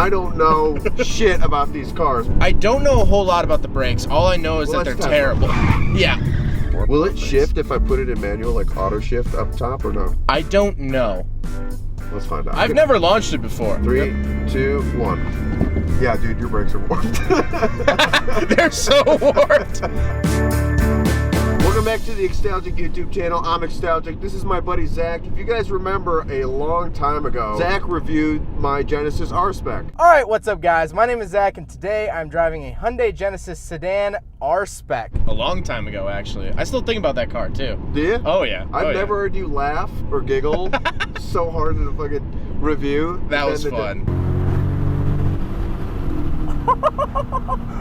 I don't know shit about these cars. I don't know a whole lot about the brakes. All I know is that they're terrible. Yeah. Will it shift if I put it in manual, like auto shift up top, or no? I don't know. Let's find out. I've never launched it before. 3, 2, 1. Yeah, dude, your brakes are warped. They're so warped. Welcome back to the Xtalgic YouTube channel. I'm Xtalgic. This is my buddy Zach. If you guys remember, a long time ago, Zach reviewed my Genesis rspec. All right, what's up, guys? My name is Zach, and today I'm driving a Hyundai Genesis sedan rspec. A long time ago, actually. I still think about that car, too. Do you? Oh, yeah. I've never heard you laugh or giggle so hard in a fucking review. That was fun.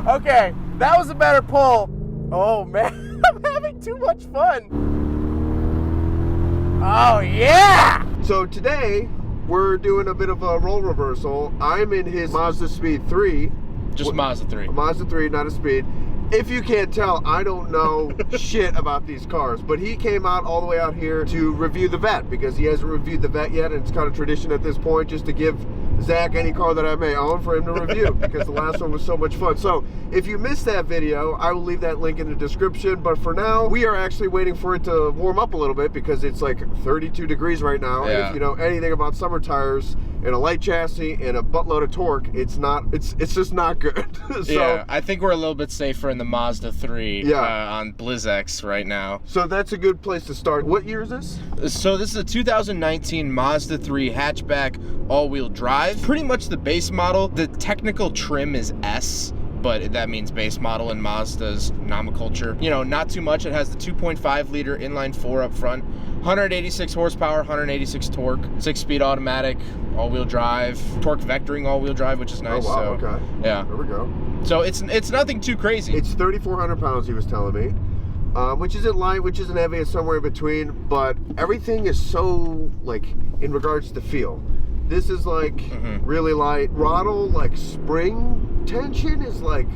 Okay, that was a better pull. Oh, man. I'm having too much fun. Oh, yeah! So today, we're doing a bit of a role reversal. I'm in his Mazda Speed 3. Just Mazda 3. A Mazda 3, not a Speed. If you can't tell, I don't know shit about these cars, but he came out all the way out here to review the Vette because he hasn't reviewed the Vette yet, and it's kind of tradition at this point just to give Zach any car that I may own for him to review because the last one was so much fun. So if you missed that video, I will leave that link in the description, but for now, we are actually waiting for it to warm up a little bit because it's like 32 degrees right now. Yeah. And if you know anything about summer tires and a light chassis and a buttload of torque, it's just not good. So, yeah, I think we're a little bit safer in the Mazda 3 on BlizzX right now. So that's a good place to start. What year is this? So this is a 2019 Mazda 3 hatchback all-wheel drive. Pretty much the base model. The technical trim is S, but that means base model in Mazda's nomenclature. You know, not too much. It has the 2.5 liter inline 4 up front, 186 horsepower, 186 torque, 6-speed automatic, all-wheel drive, torque vectoring all-wheel drive, which is nice. Oh, wow, so, okay. Yeah. There we go. So it's nothing too crazy. It's 3,400 pounds, he was telling me, which isn't light, which isn't heavy, it's somewhere in between, but everything is so, like, in regards to the feel. This is like really light. Throttle, like spring tension is like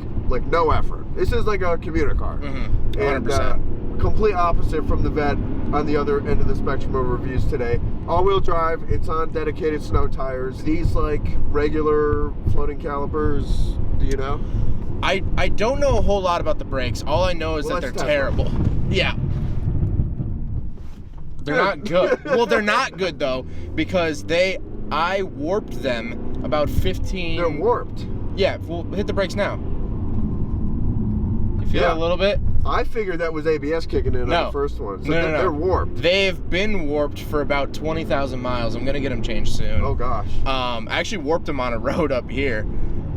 no effort. This is like a commuter car. 100%. And complete opposite from the Vette on the other end of the spectrum of reviews today. All-wheel drive, it's on dedicated snow tires. These like regular floating calipers, do you know? I don't know a whole lot about the brakes. All I know is that they're terrible. Yeah. They're not good. Well, they're not good though because I warped them about 15. They're warped. Yeah, well, hit the brakes now. You feel it a little bit? I figured that was ABS kicking in on the first one. So no. They're warped. They've been warped for about 20,000 miles. I'm gonna get them changed soon. Oh gosh. I actually warped them on a road up here.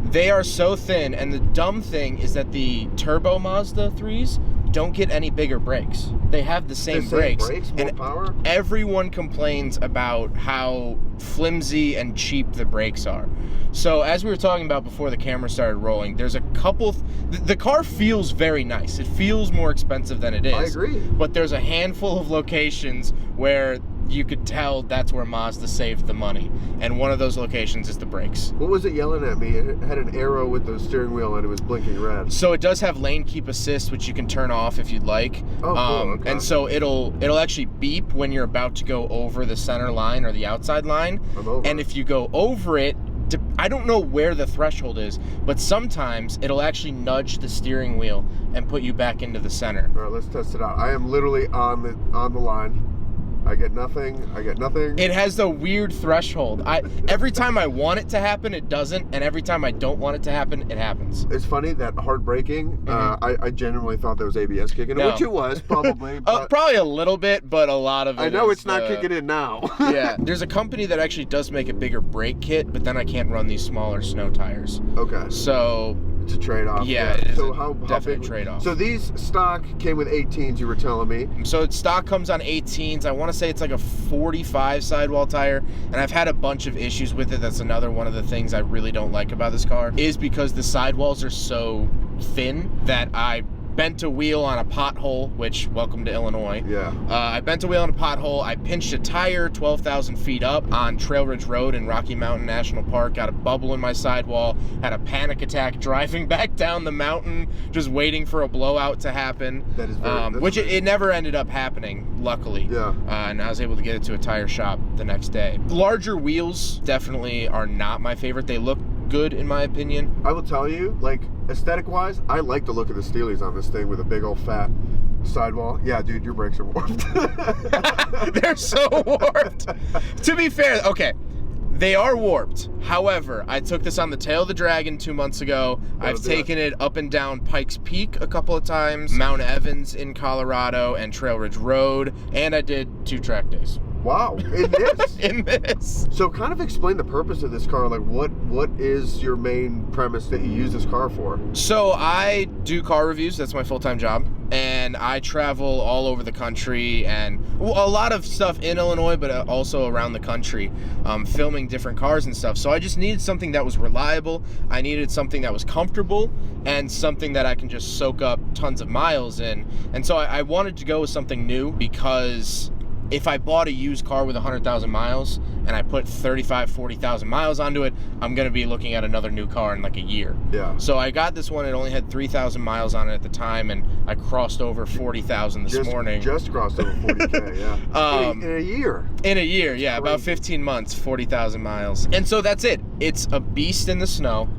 They are so thin, and the dumb thing is that the turbo Mazda 3s don't get any bigger brakes. They have the same brakes. More power? Everyone complains about how flimsy and cheap the brakes are. So as we were talking about before the camera started rolling, there's a couple, the car feels very nice. It feels more expensive than it is. I agree. But there's a handful of locations where you could tell that's where Mazda saved the money. And one of those locations is the brakes. What was it yelling at me? It had an arrow with the steering wheel and it was blinking red. So it does have lane keep assist, which you can turn off if you'd like. Oh, cool. Okay. And so it'll actually beep when you're about to go over the center line or the outside line. I'm over. And if you go over it, I don't know where the threshold is, but sometimes it'll actually nudge the steering wheel and put you back into the center. All right, let's test it out. I am literally on the line. I get nothing. I get nothing. It has the weird threshold. Every time I want it to happen, it doesn't, and every time I don't want it to happen, it happens. It's funny that hard braking. I genuinely thought there was ABS kicking in, which it was probably. But probably a little bit, but a lot of it. I know it's not kicking in now. Yeah, there's a company that actually does make a bigger brake kit, but then I can't run these smaller snow tires. Okay. So it's a trade-off. Yeah, it is so a definite trade-off. So these stock came with 18s, you were telling me. So stock comes on 18s. I want to say it's like a 45 sidewall tire, and I've had a bunch of issues with it. That's another one of the things I really don't like about this car, is because the sidewalls are so thin that I bent a wheel on a pothole, which, welcome to Illinois. Yeah. I bent a wheel on a pothole. I pinched a tire 12,000 feet up on Trail Ridge Road in Rocky Mountain National Park. Got a bubble in my sidewall. Had a panic attack driving back down the mountain, just waiting for a blowout to happen. That is very, which it never ended up happening, luckily. Yeah. And I was able to get it to a tire shop the next day. Larger wheels definitely are not my favorite. They look good in my opinion. I will tell you, like, aesthetic-wise, I like the look of the Steelies on this thing with a big old fat sidewall. Yeah, dude, your brakes are warped. They're so warped. To be fair, okay, they are warped. However, I took this on the tail of the Dragon 2 months ago. I've taken it up and down Pikes Peak a couple of times, Mount Evans in Colorado, and Trail Ridge Road, and I did 2 track days. Wow, in this? In this. So kind of explain the purpose of this car. Like, what is your main premise that you use this car for? So I do car reviews. That's my full-time job. And I travel all over the country and a lot of stuff in Illinois, but also around the country, filming different cars and stuff. So I just needed something that was reliable. I needed something that was comfortable and something that I can just soak up tons of miles in. And so I wanted to go with something new, because if I bought a used car with 100,000 miles and I put 35, 40,000 miles onto it, I'm going to be looking at another new car in like a year. Yeah. So I got this one. It only had 3,000 miles on it at the time, and I crossed over 40,000 this morning. Just crossed over 40K, yeah. In a year. In a year, yeah. Crazy. About 15 months, 40,000 miles. And so that's it. It's a beast in the snow.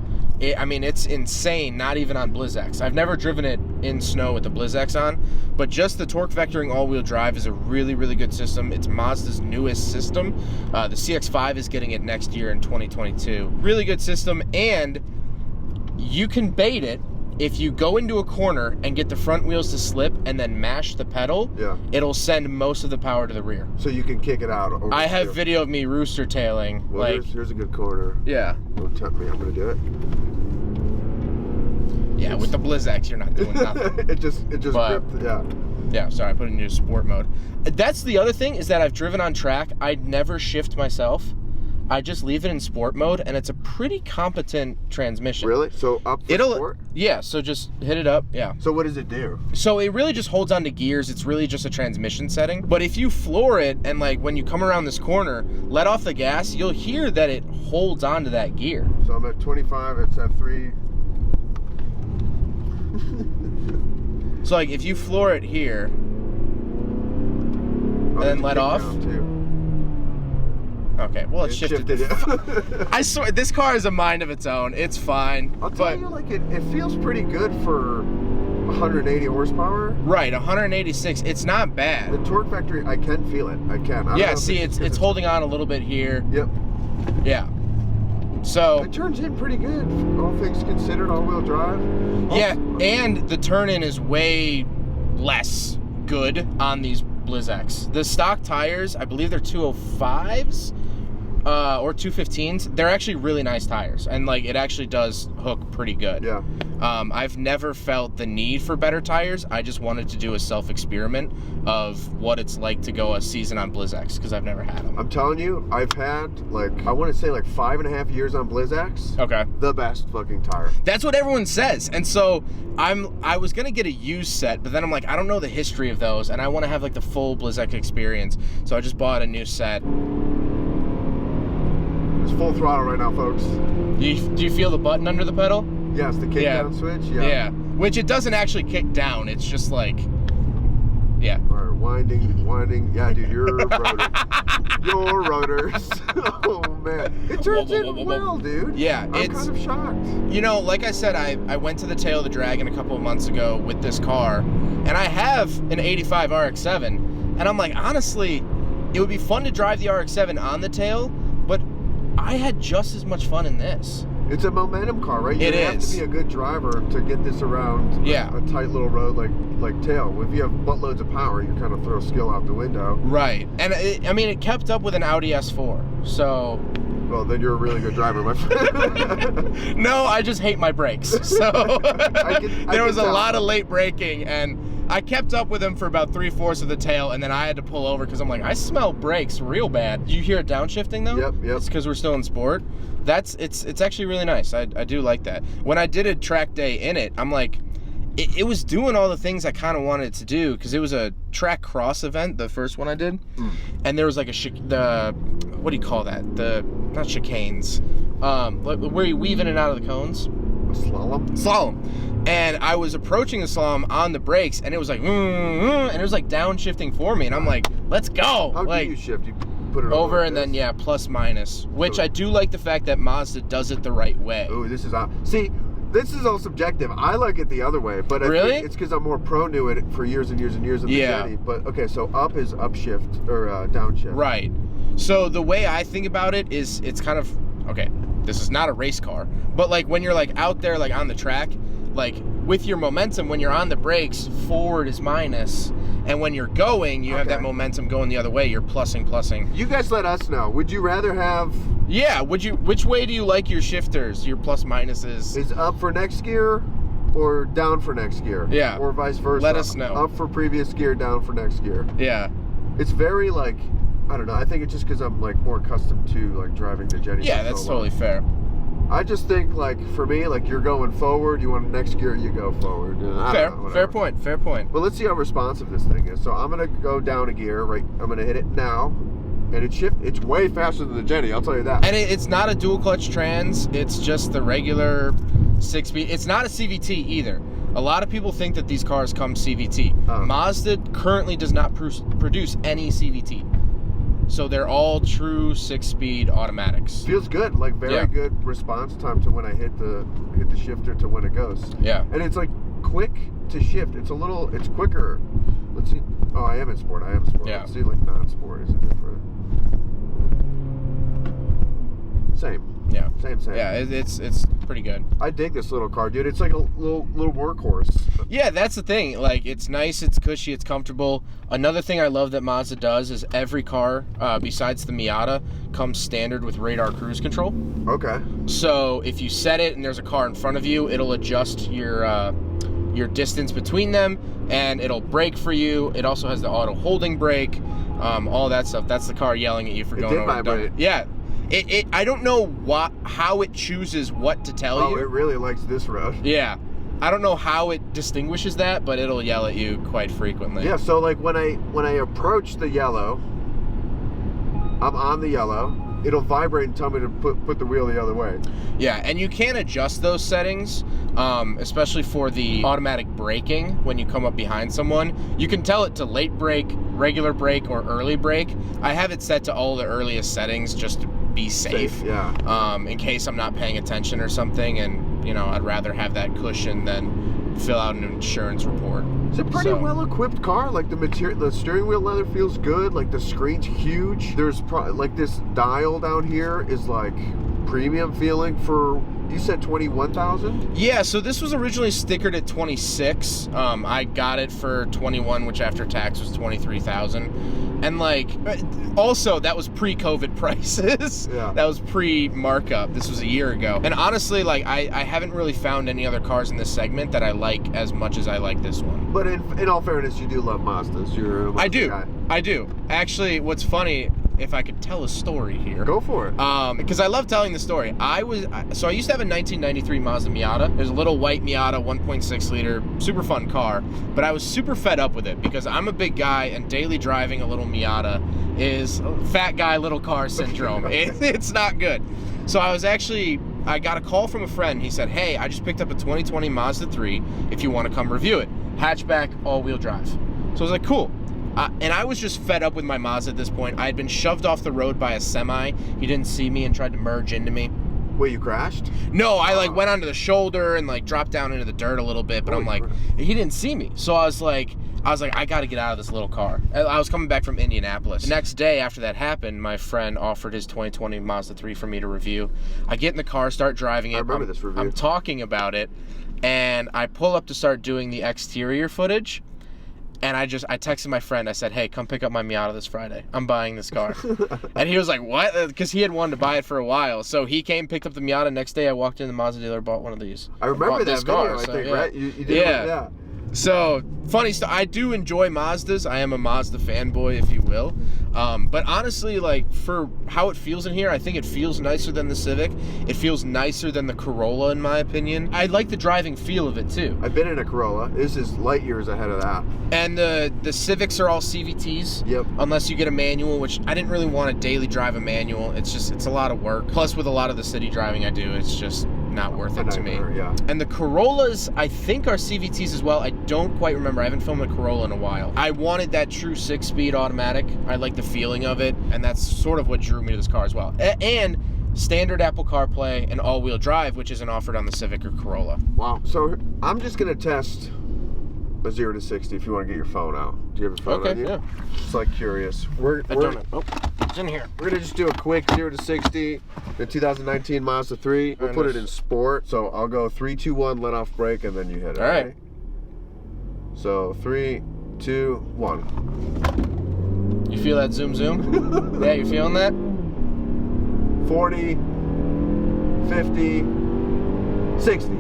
I mean, it's insane, not even on BlizzX. I've never driven it in snow with the BlizzX on, but just the torque vectoring all-wheel drive is a really, really good system. It's Mazda's newest system. The CX-5 is getting it next year in 2022. Really good system, and you can bait it. If you go into a corner and get the front wheels to slip and then mash the pedal, it'll send most of the power to the rear. So you can kick it out. I have video of me rooster tailing. Well, like, here's a good corner. Yeah. Don't tempt me, I'm gonna do it. Yeah, with the BlizzX, you're not doing nothing. it just gripped, yeah. Yeah, sorry, I put it into sport mode. That's the other thing, is that I've driven on track. I'd never shift myself. I just leave it in sport mode, and it's a pretty competent transmission. Really? So up for sport? Yeah, so just hit it up, yeah. So what does it do? So it really just holds onto gears. It's really just a transmission setting. But if you floor it, and like when you come around this corner, let off the gas, you'll hear that it holds onto that gear. So I'm at 25, it's at 3. So like if you floor it here, and then let off. Okay, well, it shifted. I swear, this car has a mind of its own. It's fine. I'll tell you, like, it feels pretty good for 180 horsepower. Right, 186. It's not bad. The torque factory, I can feel it. I can. Yeah, see, it's holding on a little bit here. Yep. Yeah. So it turns in pretty good, all things considered, all-wheel drive. Yeah, and the turn-in is way less good on these BlizzX. The stock tires, I believe they're 205s or 215s. They're actually really nice tires, and like it actually does hook pretty good. Yeah. I've never felt the need for better tires. I just wanted to do a self-experiment of what it's like to go a season on BlizzX, because I've never had them. I'm telling you, I've had like, I want to say like 5.5 years on BlizzX. Okay. The best fucking tire. That's what everyone says. And so I was gonna get a used set, but then I'm like, I don't know the history of those, and I want to have like the full BlizzX experience. So I just bought a new set. It's full throttle right now, folks. Do you feel the button under the pedal? Yes, the kick down switch. Yeah. Which it doesn't actually kick down. It's just like, yeah. All right, winding. Yeah, dude, your rotor. Your rotors. Oh man, it turns in well, dude. Yeah, I'm kind of shocked. You know, like I said, I went to the tail of the Dragon a couple of months ago with this car, and I have an 85 RX-7, and I'm like, honestly, it would be fun to drive the RX-7 on the tail, but I had just as much fun in this. It's a momentum car, right? You have to be a good driver to get this around a tight little road like tail. If you have buttloads of power, you kind of throw skill out the window. Right. And I mean, it kept up with an Audi S4, so... Well, then you're a really good driver, my friend. No, I just hate my brakes. So there was a lot of late braking, and I kept up with him for about 3/4 of the tail, and then I had to pull over because I'm like, I smell brakes real bad. You hear it downshifting though? Yep. It's because we're still in sport. It's actually really nice. I do like that. When I did a track day in it, I'm like, it was doing all the things I kind of wanted it to do, because it was a track cross event, the first one I did, and there was like what do you call that? Not chicanes, where you weave in and out of the cones. A Slalom. And I was approaching the slalom on the brakes, and it was like, and it was like downshifting for me, and I'm like, let's go. How like, do you shift? put it over, like and this. then yeah, plus minus. Which So- I do like the fact that Mazda does it the right way. Ooh, this is see. This is all subjective. I like it the other way, but I Really? think it's because I'm more prone to it for years and years and years in the Yeah. Jenny. But okay, so up is upshift or downshift. Right. So the way I think about it is it's kind of, okay, this is not a race car, but like when you're like out there like on the track, like with your momentum, when you're on the brakes, forward is minus, and when you're going, you have Okay. that momentum going the other way, you're plussing. You guys let us know. Would you rather have Yeah, which way do you like your shifters, your plus minuses? is up for next gear or down for next gear? Yeah. Or vice versa. Let us know. Up for previous gear, down for next gear. Yeah. It's very like, I don't know. I think it's just because I'm like more accustomed to like driving the Jenny. Yeah, for that's so long. totally fair. I just think like for me, like you're going forward, you want next gear, you go forward. And I Fair, don't know, fair whatever. fair point. But let's see how responsive this thing is. So I'm gonna go down a gear, right? I'm gonna hit it now, and it's way faster than the Jenny. I'll tell you that. And it's not a dual clutch trans, it's just the regular 6-speed. It's not a CVT either. A lot of people think that these cars come CVT. Mazda currently does not produce any CVT. So they're all true 6-speed automatics. Feels good, like very Yeah. good response time to when I hit the shifter to when it goes. Yeah. And it's like quick to shift. It's quicker. Let's see. Oh, I am in sport. Yeah. Let's see, like non-sport. Is it different? Same. Yeah. Same. Yeah, it's pretty good. I dig this little car, dude. It's like a little workhorse. Yeah, that's the thing. Like, it's nice, it's cushy, it's comfortable. Another thing I love that Mazda does is every car, besides the Miata, comes standard with radar cruise control. Okay. So if you set it and there's a car in front of you, it'll adjust your distance between them, and it'll brake for you. It also has the auto holding brake, all that stuff. That's the car yelling at you for going did over. vibrate. Yeah. I don't know how it chooses what to tell Oh, you. it really likes this road. Yeah. I don't know how it distinguishes that, but it'll yell at you quite frequently. Yeah, so like when I approach the yellow, I'm on the yellow, it'll vibrate and tell me to put the wheel the other way. Yeah, and you can adjust those settings, especially for the automatic braking when you come up behind someone. You can tell it to late brake, regular brake, or early brake. I have it set to all the earliest settings just to be safe. Yeah. In case I'm not paying attention or something, and I'd rather have that cushion than fill out an insurance report. It's a pretty So- well-equipped car. Like the steering wheel leather feels good. Like the screen's huge. There's like this dial down here is like premium feeling for. You said 21,000? Yeah, so this was originally stickered at 26. I got it for 21, which after tax was 23,000. And like, also that was pre-COVID prices. Yeah. That was pre-markup. This was a year ago. And honestly, like, I haven't really found any other cars in this segment that I like as much as I like this one. But in all fairness, you do love Mazdas. You're a Mazda guy. I do. Actually, what's funny, if I could tell a story here. Go for it. Because I love telling the story. I used to have a 1993 Mazda Miata. There's a little white Miata, 1.6 liter, super fun car. But I was super fed up with it because I'm a big guy, and daily driving a little Miata is fat guy, little car syndrome. It's not good. So I got a call from a friend. He said, "Hey, I just picked up a 2020 Mazda 3. If you want to come review it, hatchback, all-wheel drive." So I was like, "Cool." And I was just fed up with my Mazda at this point. I had been shoved off the road by a semi. He didn't see me and tried to merge into me. Wait, you crashed? No, I like went onto the shoulder and like dropped down into the dirt a little bit, but Holy I'm like, crap. he didn't see me. So I was like, I got to get out of this little car. I was coming back from Indianapolis. The next day after that happened, my friend offered his 2020 Mazda 3 for me to review. I get in the car, start driving it. I remember this review. I'm talking about it, and I pull up to start doing the exterior footage. And I texted my friend. I said, "Hey, come pick up my Miata this Friday. I'm buying this car." And he was like, "What?" Because he had wanted to buy it for a while. So he came, picked up the Miata. Next day, I walked in the Mazda dealer, bought one of these. I remember Bought that this video, car, I so, think, yeah. right? You did Yeah. yeah. So, funny stuff. I do enjoy Mazdas. I am a Mazda fanboy, if you will. But honestly, like, for how it feels in here, I think it feels nicer than the Civic. It feels nicer than the Corolla, in my opinion. I like the driving feel of it, too. I've been in a Corolla. This is light years ahead of that. And the Civics are all CVTs. Yep. Unless you get a manual, which I didn't really want to daily drive a manual. It's a lot of work. Plus, with a lot of the city driving I do, it's just not worth it to me. Yeah. And the Corollas, I think, are CVTs as well. I don't quite remember. I haven't filmed a Corolla in a while. I wanted that true 6-speed automatic. I like the feeling of it, and that's sort of what drew me to this car as well. And standard Apple CarPlay and all-wheel drive, which isn't offered on the Civic or Corolla. Wow. So I'm just gonna test a 0 to 60 if you want to get your phone out. Do you have a phone on you? Yeah. Just like curious. It's in here. We're gonna just do a quick 0 to 60. The 2019 Mazda 3. We'll put it in sport. So I'll go 3, 2, 1. Let off brake, and then you hit it. All right. So 3, 2, 1. You feel that zoom? Yeah, you feeling that? 40, 50, 60.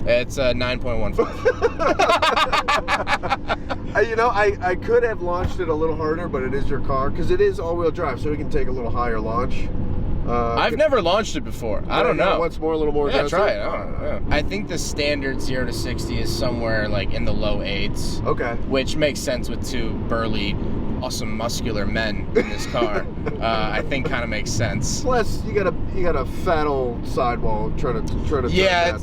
It's 9.15. You know, I could have launched it a little harder, but it is your car because it is all-wheel drive, so we can take a little higher launch. I've never launched it before. I don't know. Once more, a little more. Yeah, try it. I think the standard 0 to 60 is somewhere like in the low 8s. Okay. Which makes sense with two burly, awesome, muscular men in this car. I think kind of makes sense. Plus, you got a fat old sidewall trying to Yeah,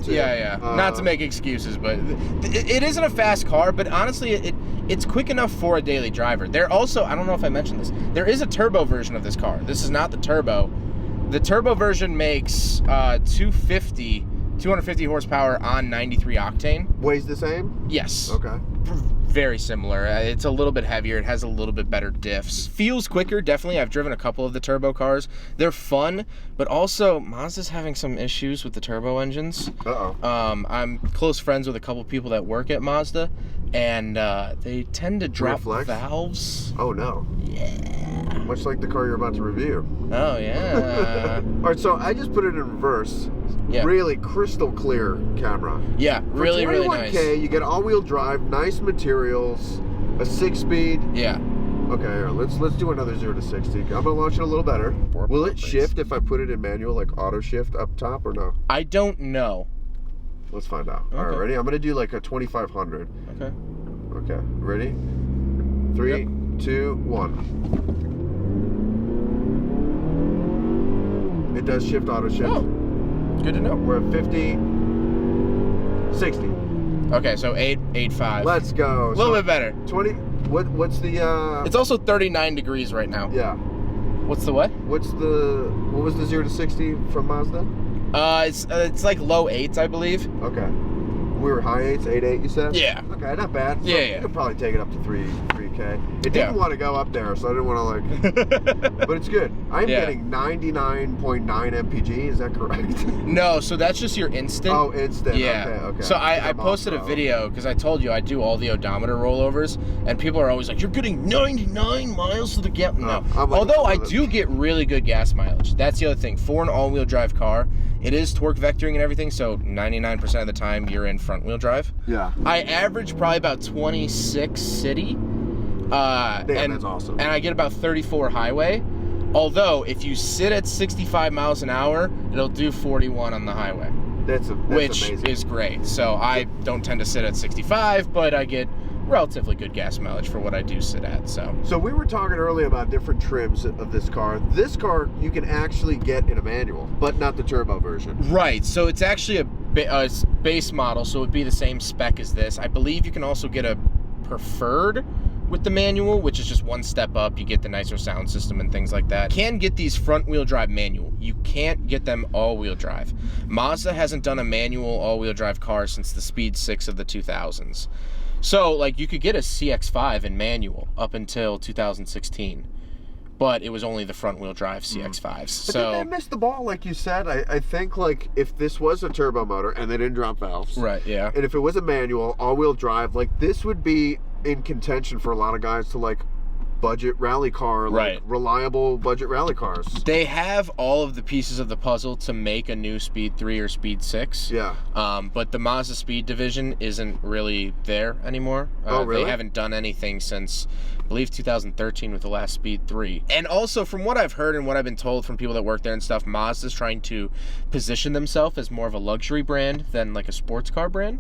not to make excuses, but it isn't a fast car. But honestly, it's quick enough for a daily driver. There also, I don't know if I mentioned this, there is a turbo version of this car. This is not the turbo. The turbo version makes 250 horsepower on 93 octane. Weighs the same? Yes. Okay. Very similar. It's a little bit heavier. It has a little bit better diffs. Feels quicker, definitely. I've driven a couple of the turbo cars. They're fun, but also Mazda's having some issues with the turbo engines. Uh-oh. I'm close friends with a couple people that work at Mazda, and they tend to drop valves. Oh, no. Yeah. Much like the car you're about to review. Oh, yeah. All right, so I just put it in reverse. Yeah. Really crystal clear camera. Yeah, really, really nice. For 21K, you get all-wheel drive, nice materials, a 6-speed. Yeah. Okay, here, let's do another 0 to 60. I'm gonna launch it a little better. Will it shift if I put it in manual, like auto shift up top, or no? I don't know. Let's find out. Okay. All right, ready? I'm gonna do like a 2500. Okay. Okay, ready? 3, 2, 1. It does shift auto shift. Oh, good to know. We're at 50, 60. Okay, so 8.5. Let's go. A little bit better. 20. What's the? It's also 39 degrees right now. Yeah. What's the what? What was the 0 to 60 from Mazda? It's like low 8s, I believe. Okay. We were high 8s, 8.8, you said? Yeah. Okay, not bad. So yeah. You could probably take it up to 3K. It didn't want to go up there, so I didn't want to but it's good. I'm getting 99.9 mpg, is that correct? No, so that's just your instant. Oh, instant. Yeah. Okay. So I posted a video because I told you I do all the odometer rollovers, and people are always like, "You're getting 99 miles to the gallon." No. Although I do get really good gas mileage. That's the other thing. For an all-wheel drive car, it is torque vectoring and everything, so 99% of the time you're in front-wheel drive. Yeah. I average probably about 26 city. Damn, that's awesome. And I get about 34 highway. Although, if you sit at 65 miles an hour, it'll do 41 on the highway. That's which amazing. Is great. So I don't tend to sit at 65, but I get relatively good gas mileage for what I do sit at. So we were talking earlier about different trims of this car. This car you can actually get in a manual, but not the turbo version. Right. So it's actually a base model, so it would be the same spec as this. I believe you can also get a preferred with the manual, which is just one step up. You get the nicer sound system and things like that. Can get these front wheel drive manual. You can't get them all wheel drive. Mazda hasn't done a manual all wheel drive car since the Speed 6 of the 2000s. So like you could get a CX-5 in manual up until 2016. But it was only the front wheel drive CX-5s. But so they missed the ball, like you said. I think like if this was a turbo motor and they didn't drop valves. Right, yeah. And if it was a manual, all-wheel drive, like this would be in contention for a lot of guys to like budget rally car, like reliable budget rally cars. They have all of the pieces of the puzzle to make a new Speed 3 or Speed 6. Yeah. But the Mazda Speed division isn't really there anymore. Oh, really? They haven't done anything since, I believe, 2013 with the last Speed 3. And also, from what I've heard and what I've been told from people that work there and stuff, Mazda's trying to position themselves as more of a luxury brand than like a sports car brand,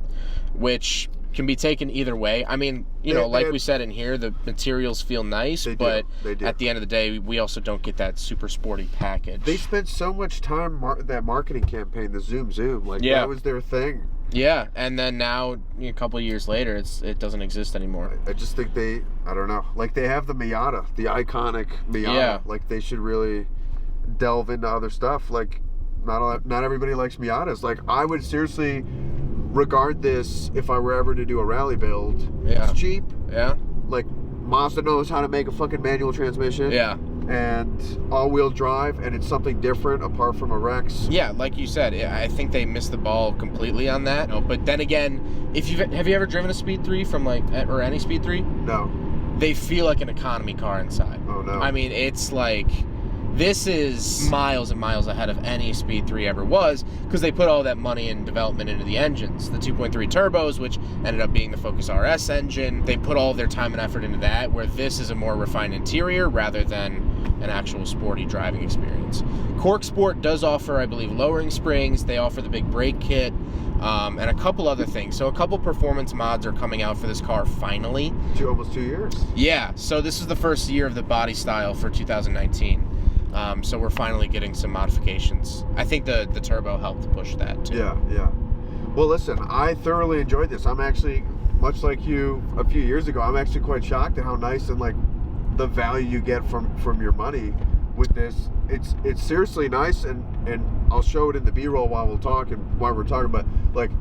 which can be taken either way. I mean, like we said in here, the materials feel nice, but at the end of the day, we also don't get that super sporty package. They spent so much time that marketing campaign, the Zoom, like that was their thing. Yeah, and then now, a couple of years later, it doesn't exist anymore. I just think I don't know, like they have the Miata, the iconic Miata. Yeah. Like they should really delve into other stuff. Like not everybody likes Miatas. Like I would seriously regard this if I were ever to do a rally build. Yeah. It's cheap. Yeah. Like Mazda knows how to make a fucking manual transmission. Yeah. And all-wheel drive, and it's something different apart from a Rex. Yeah, like you said, I think they missed the ball completely on that. But then again, have you ever driven a Speed 3 from or any Speed 3? No. They feel like an economy car inside. Oh no. I mean, it's like, this is miles and miles ahead of any Speed 3 ever was, because they put all that money and development into the engines. The 2.3 turbos, which ended up being the Focus RS engine, they put all their time and effort into that, where this is a more refined interior rather than an actual sporty driving experience. Cork Sport does offer, I believe, lowering springs. They offer the big brake kit, and a couple other things. So a couple performance mods are coming out for this car finally. Almost 2 years. Yeah, so this is the first year of the body style for 2019. So we're finally getting some modifications. I think the turbo helped push that too. Yeah. Well, listen, I thoroughly enjoyed this. I'm actually, much like you a few years ago, I'm actually quite shocked at how nice and like the value you get from your money with this. It's seriously nice, and I'll show it in the B-roll while we're talking, but like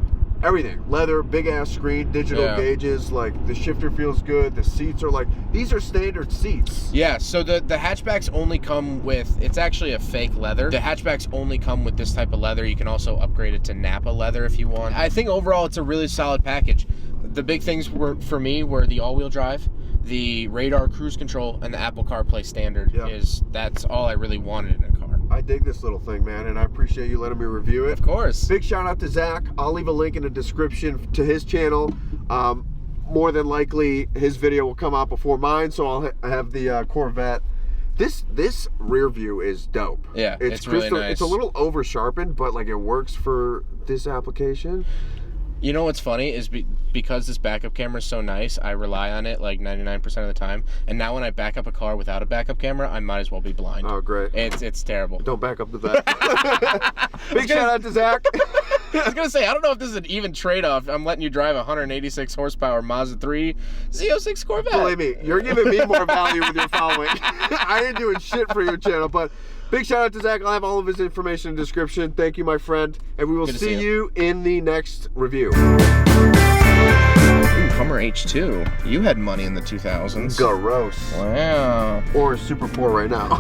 everything, leather, big ass screen, digital gauges, like the shifter feels good, the seats are like, these are standard seats. Yeah, so the hatchbacks only come with, it's actually a fake leather. The hatchbacks only come with this type of leather. You can also upgrade it to Napa leather if you want. I think overall it's a really solid package. The big things for me were the all-wheel drive, the radar cruise control, and the Apple CarPlay standard. That's all I really wanted in a car. I dig this little thing, man, and I appreciate you letting me review it. Of course. Big shout out to Zach. I'll leave a link in the description to his channel. More than likely his video will come out before mine, so I'll have the Corvette. This rear view is dope. Yeah, it's really nice. It's a little over sharpened, but like it works for this application. You know what's funny is because this backup camera is so nice, I rely on it like 99% of the time. And now when I back up a car without a backup camera, I might as well be blind. Oh, great. It's terrible. Don't back up the back. Big shout out to Zach. I was going to say, I don't know if this is an even trade-off. I'm letting you drive a 186 horsepower Mazda 3 Z06 Corvette. Believe me, you're giving me more value with your following. I ain't doing shit for your channel, but big shout out to Zach. I'll have all of his information in the description. Thank you, my friend. And we will see you in the next review. Ooh, Hummer H2. You had money in the 2000s. Gross. Wow. Or super poor right now.